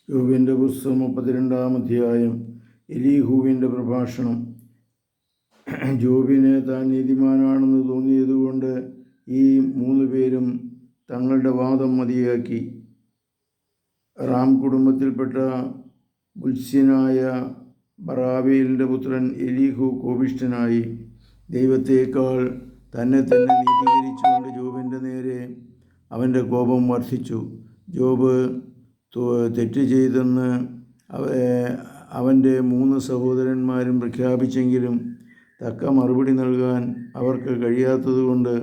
യോബിൻ്റെ പുസ്തകം 32-ാം അധ്യായം. എലീഹുവിൻ്റെ പ്രഭാഷണം. ജോബിന് താൻ നീതിമാനാണെന്ന് തോന്നിയതുകൊണ്ട് ഈ 3 പേരും തങ്ങളുടെ വാദം മതിയാക്കി. റാം കുടുംബത്തിൽപ്പെട്ട ബുത്സ്യനായ ബറാവേലിൻ്റെ പുത്രൻ എലീഹു കോപിഷ്ഠനായി. ദൈവത്തേക്കാൾ തന്നെ നീതീകരിച്ചുകൊണ്ട് ജോബിൻ്റെ നേരെ അവൻ്റെ കോപം വർദ്ധിച്ചു. ജോബ് തെറ്റ് ചെയ്തെന്ന് അവൻ്റെ 3 സഹോദരന്മാരും പ്രഖ്യാപിച്ചെങ്കിലും തക്ക മറുപടി നൽകാൻ അവർക്ക് കഴിയാത്തതുകൊണ്ട്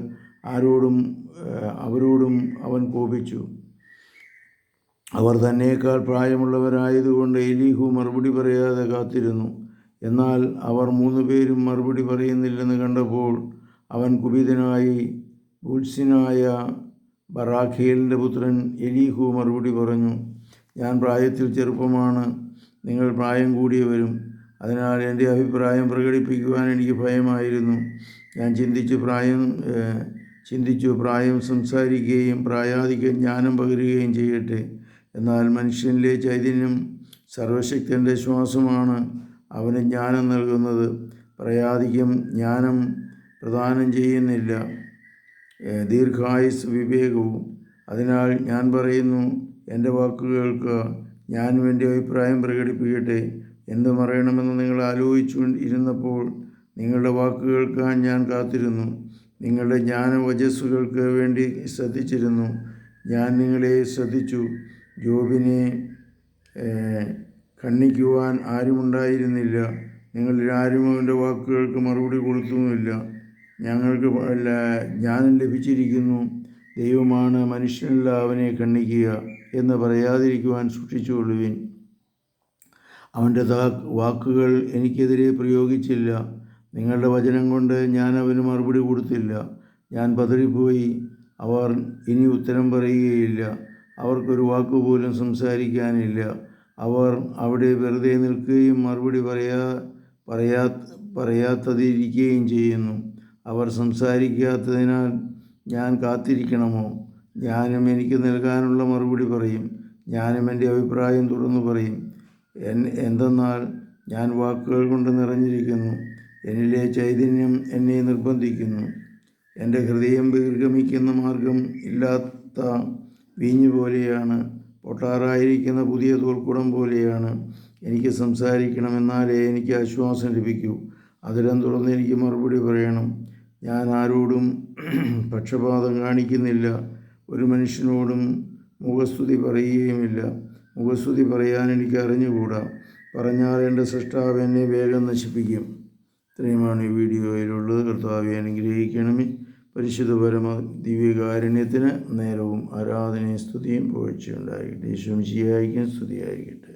അവരോടും അവൻ കോപിച്ചു. അവർ തന്നേക്കാൾ പ്രായമുള്ളവരായതുകൊണ്ട് എലീഹു മറുപടി പറയാതെ കാത്തിരുന്നു. എന്നാൽ അവർ 3 പേരും മറുപടി പറയുന്നില്ലെന്ന് കണ്ടപ്പോൾ അവൻ കുപിതനായി. ബുത്സ്യനായ ബറാഖേലിൻ്റെ പുത്രൻ എലീഹു മറുപടി പറഞ്ഞു, ഞാൻ പ്രായത്തിൽ ചെറുപ്പമാണ്, നിങ്ങൾ പ്രായം കൂടിയവരും. അതിനാൽ എൻ്റെ അഭിപ്രായം പ്രകടിപ്പിക്കുവാൻ എനിക്ക് ഭയമായിരുന്നു. ഞാൻ ചിന്തിച്ചു പ്രായം സംസാരിക്കുകയും പ്രായാധിക്യം ജ്ഞാനം പകരുകയും ചെയ്യട്ടെ. എന്നാൽ മനുഷ്യനിലെ ചൈതന്യം സർവശക്തൻ്റെ ശ്വാസമാണ് അവന് ജ്ഞാനം നൽകുന്നത്. പ്രായാധിക്യം ജ്ഞാനം പ്രദാനം ചെയ്യുന്നില്ല, ദീർഘായുസ് വിവേകവും. അതിനാൽ ഞാൻ പറയുന്നു, എൻ്റെ വാക്ക് കേൾക്കുക, ഞാനും എൻ്റെ അഭിപ്രായം പ്രകടിപ്പിക്കട്ടെ. എന്ത് പറയണമെന്ന് നിങ്ങൾ ആലോചിച്ചു ഇരുന്നപ്പോൾ നിങ്ങളുടെ വാക്ക് കേൾക്കാൻ ഞാൻ കാത്തിരുന്നു. നിങ്ങളുടെ ജ്ഞാനവചസ്സുകൾക്ക് വേണ്ടി ശ്രദ്ധിച്ചിരുന്നു. ഞാൻ നിങ്ങളെ ശ്രദ്ധിച്ചു. ജോബിനെ ഖണ്ഡിക്കുവാൻ ആരുമുണ്ടായിരുന്നില്ല. നിങ്ങളിൽ ആരും അവൻ്റെ വാക്കുകൾക്ക് മറുപടി കൊടുത്തുമില്ല. ഞങ്ങൾക്ക് ജ്ഞാനം ലഭിച്ചിരിക്കുന്നു, ദൈവമാണ് മനുഷ്യനല്ല അവനെ ഖണ്ഡിക്കുക എന്ന് പറയാതിരിക്കുവാൻ സൂക്ഷിച്ചുകൊള്ളുവിൻ. അവൻ്റെ വാക്കുകൾ എനിക്കെതിരെ പ്രയോഗിച്ചില്ല. നിങ്ങളുടെ വചനം കൊണ്ട് ഞാൻ അവന് മറുപടി കൊടുത്തില്ല. ഞാൻ പതറിപ്പോയി. അവർ ഇനി ഉത്തരം പറയുകയില്ല. അവർക്കൊരു വാക്കുപോലും സംസാരിക്കാനില്ല. അവർ അവിടെ വെറുതെ നിൽക്കുകയും മറുപടി പറയാത്തതിരിക്കുകയും ചെയ്യുന്നു. അവർ സംസാരിക്കാത്തതിനാൽ ഞാൻ കാത്തിരിക്കണമോ? ഞാനും എനിക്ക് നൽകാനുള്ള മറുപടി പറയും. ഞാനും എൻ്റെ അഭിപ്രായം തുറന്നു പറയും. എന്തെന്നാൽ ഞാൻ വാക്കുകൾ കൊണ്ട് നിറഞ്ഞിരിക്കുന്നു. എന്നിലെ ചൈതന്യം എന്നെ നിർബന്ധിക്കുന്നു. എൻ്റെ ഹൃദയം ബഹിർഗമിക്കുന്ന മാർഗം ഇല്ലാത്ത വീഞ്ഞു പോലെയാണ്, പൊട്ടാറായിരിക്കുന്ന പുതിയ തോൽക്കുടം പോലെയാണ്. എനിക്ക് സംസാരിക്കണം, എന്നാലേ എനിക്ക് ആശ്വാസം ലഭിക്കൂ. അതിരം തുറന്ന് എനിക്ക് മറുപടി പറയണം. ഞാൻ ആരോടും പക്ഷപാതം കാണിക്കുന്നില്ല, ഒരു മനുഷ്യനോടും മുഖസ്തുതി പറയുകയുമില്ല. മുഖസ്തുതി പറയാൻ എനിക്ക് അറിഞ്ഞുകൂടാ. പറഞ്ഞാൽ എൻ്റെ സൃഷ്ടാവ് എന്നെ വേഗം നശിപ്പിക്കും. ഇത്രയുമാണ് ഈ വീഡിയോയിലുള്ളത്. കർത്താവെ അനുഗ്രഹിക്കണമേ. പരിശുദ്ധ പരമ ദിവ്യകാരുണ്യത്തിന് നേരവും ആരാധനയും സ്തുതിയും പുകഴ്ചയുണ്ടായിരിക്കട്ടെ. യേശുമിശിഹായ്ക്കും സ്തുതിയായിരിക്കട്ടെ.